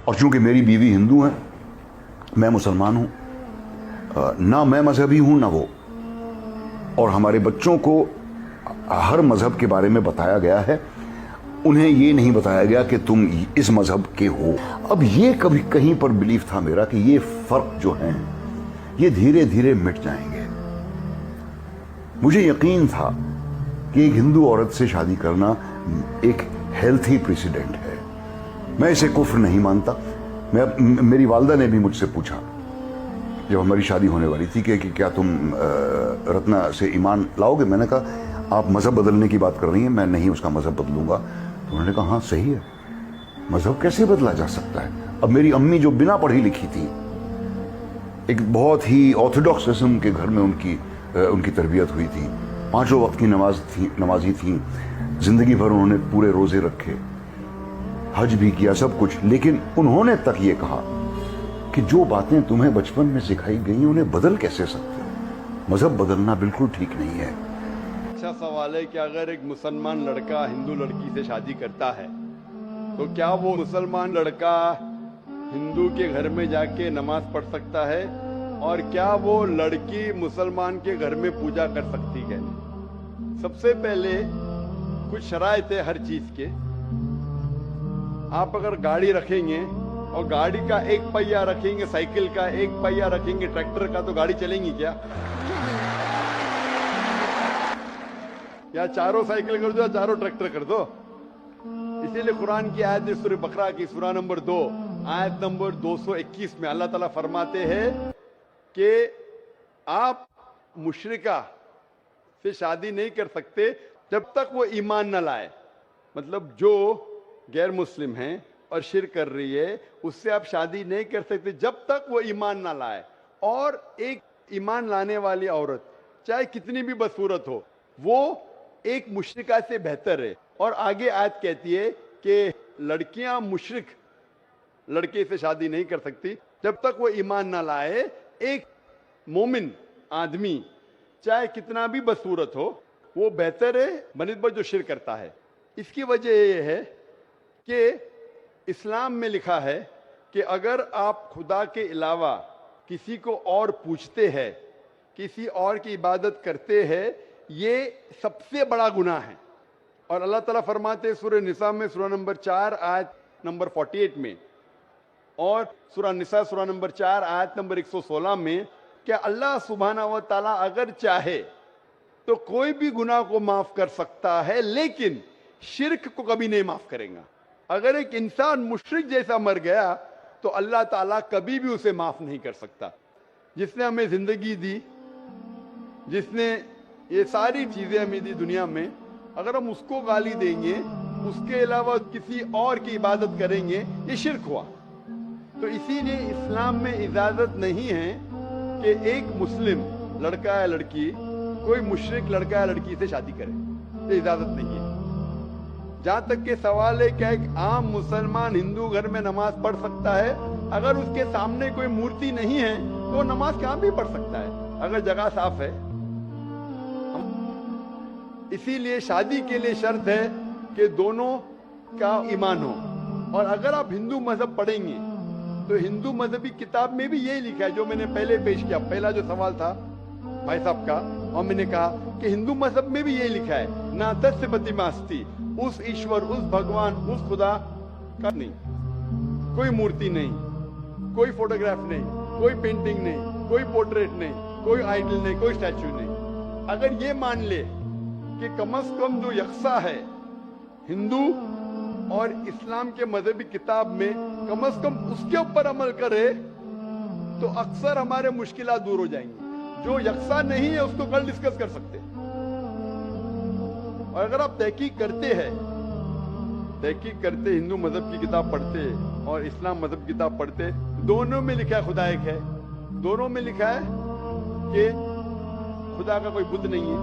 اور چونکہ میری بیوی ہندو ہیں، میں مسلمان ہوں، نہ میں مذہبی ہوں نہ وہ، اور ہمارے بچوں کو ہر مذہب کے بارے میں بتایا گیا ہے، انہیں یہ نہیں بتایا گیا کہ تم اس مذہب کے ہو۔ اب یہ کبھی کہیں پر بلیف تھا میرا کہ یہ فرق جو ہیں یہ دھیرے دھیرے مٹ جائیں گے۔ مجھے یقین تھا کہ ایک ہندو عورت سے شادی کرنا ایک ہیلتھی پریسیڈنٹ ہے، میں اسے کفر نہیں مانتا۔ میری والدہ نے بھی مجھ سے پوچھا جب ہماری شادی ہونے والی تھی کہ کیا تم رتنا سے ایمان لاؤ گے؟ میں نے کہا آپ مذہب بدلنے کی بات کر رہی ہیں، میں نہیں اس کا مذہب بدلوں گا۔ انہوں نے کہا ہاں صحیح ہے، مذہب کیسے بدلا جا سکتا ہے؟ اب میری امی جو بنا پڑھی لکھی تھی، ایک بہت ہی آرتھوڈاکس قسم کے گھر میں ان کی تربیت ہوئی تھی، 5 وقت کی نمازی تھیں، زندگی بھر انہوں نے پورے روزے رکھے، حج بھی کیا، سب کچھ، لیکن انہوں نے تک یہ کہا کہ جو باتیں تمہیں بچپن میں سکھائی گئی انہیں بدل کیسے سکتے ہو؟ مذہب بدلنا بالکل ٹھیک نہیں ہے۔ اچھا سوال ہے کہ اگر ایک مسلمان لڑکا ہندو لڑکی سے شادی کرتا ہے تو کیا وہ مسلمان لڑکا ہندو کے گھر میں جا کے نماز پڑھ سکتا ہے، اور کیا وہ لڑکی مسلمان کے گھر میں پوجا کر سکتی ہے؟ سب سے پہلے کچھ شرائط ہے ہر چیز کے۔ آپ اگر گاڑی رکھیں گے اور گاڑی کا ایک پہیہ رکھیں گے، سائیکل کا ایک پہیہ رکھیں گے، ٹریکٹر کا، تو گاڑی چلیں گی کیا؟ یا چاروں سائیکل کر دو یا چاروں ٹریکٹر کر دو۔ اسی لیے قرآن کی آیت سورہ بقرہ کی سورہ نمبر 2 آیت نمبر 221 میں اللہ تعالیٰ فرماتے ہیں کہ آپ مشرکہ سے شادی نہیں کر سکتے جب تک وہ ایمان نہ لائے۔ مطلب جو غیر مسلم ہیں اور شرک کر رہی ہے اس سے آپ شادی نہیں کر سکتے جب تک وہ ایمان نہ لائے۔ اور ایک ایمان لانے والی عورت چاہے کتنی بھی بدصورت ہو وہ ایک مشرکہ سے بہتر ہے۔ اور آگے آیت کہتی ہے کہ لڑکیاں مشرک لڑکے سے شادی نہیں کر سکتی جب تک وہ ایمان نہ لائے۔ ایک مومن آدمی چاہے کتنا بھی بدصورت ہو وہ بہتر ہے بنسبت جو شرک کرتا ہے۔ اس کی وجہ یہ ہے کہ اسلام میں لکھا ہے کہ اگر آپ خدا کے علاوہ کسی کو اور پوچھتے ہیں، کسی اور کی عبادت کرتے ہیں، یہ سب سے بڑا گناہ ہے۔ اور اللہ تعالیٰ فرماتے ہیں سورہ نساء میں سورہ نمبر 4 آیت نمبر 48 میں، اور سورہ نساء سورہ نمبر 4 آیت نمبر 116 میں، کہ اللہ سبحانہ و تعالیٰ اگر چاہے تو کوئی بھی گناہ کو معاف کر سکتا ہے، لیکن شرک کو کبھی نہیں معاف کرے گا۔ اگر ایک انسان مشرک جیسا مر گیا تو اللہ تعالیٰ کبھی بھی اسے معاف نہیں کر سکتا۔ جس نے ہمیں زندگی دی، جس نے یہ ساری چیزیں ہمیں دی دنیا میں، اگر ہم اس کو گالی دیں گے، اس کے علاوہ کسی اور کی عبادت کریں گے، یہ شرک ہوا۔ تو اسی لیے اسلام میں اجازت نہیں ہے کہ ایک مسلم لڑکا یا لڑکی کوئی مشرک لڑکا یا لڑکی سے شادی کرے، یہ اجازت نہیں ہے۔ جہاں تک کہ سوال ہے کہ ایک عام مسلمان ہندو گھر میں نماز پڑھ سکتا ہے، اگر اس کے سامنے کوئی مورتی نہیں ہے تو وہ نماز کہاں بھی پڑھ سکتا ہے اگر جگہ صاف ہے۔ اسی لیے شادی کے لیے شرط ہے کہ دونوں کا ایمان ہو۔ اور اگر آپ ہندو مذہب پڑھیں گے تو ہندو مذہبی کتاب میں بھی یہی لکھا ہے جو میں نے پہلے پیش کیا، پہلا جو سوال تھا بھائی صاحب کا، اور میں نے کہا کہ ہندو مذہب میں بھی یہی لکھا ہے، نا تس پتیماستی، اس ایشور، اس بھگوان، اس خدا کا نہیں، کوئی مورتی نہیں، کوئی فوٹوگراف نہیں، کوئی پینٹنگ نہیں، کوئی پورٹریٹ نہیں، کوئی آئیڈل نہیں، کوئی اسٹیچو نہیں۔ اگر یہ مان لے کہ کم از کم جو یکساں ہے ہندو اور اسلام کے مذہبی کتاب میں، کم از کم اس کے اوپر عمل کرے تو اکثر ہمارے مشکلات دور ہو جائیں گی۔ جو یکساں نہیں ہے اس کو کل ڈسکس کر سکتے ہیں۔ اور اگر آپ تحقیق کرتے ہندو مذہب کی کتاب پڑھتے اور اسلام مذہب کی کتاب پڑھتے، دونوں میں لکھا ہے خدا ایک ہے، دونوں میں لکھا ہے کہ خدا کا کوئی بت نہیں ہے،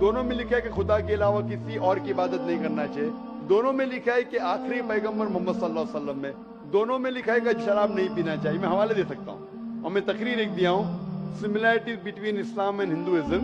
دونوں میں لکھا ہے کہ خدا کے علاوہ کسی اور کی عبادت نہیں کرنا چاہیے، دونوں میں لکھا ہے کہ آخری پیغمبر محمد صلی اللہ علیہ وسلم میں، دونوں میں لکھا ہے کہ شراب نہیں پینا چاہیے۔ میں حوالے دے سکتا ہوں اور میں تقریر ایک دیا ہوں، similarities between Islam and Hinduism,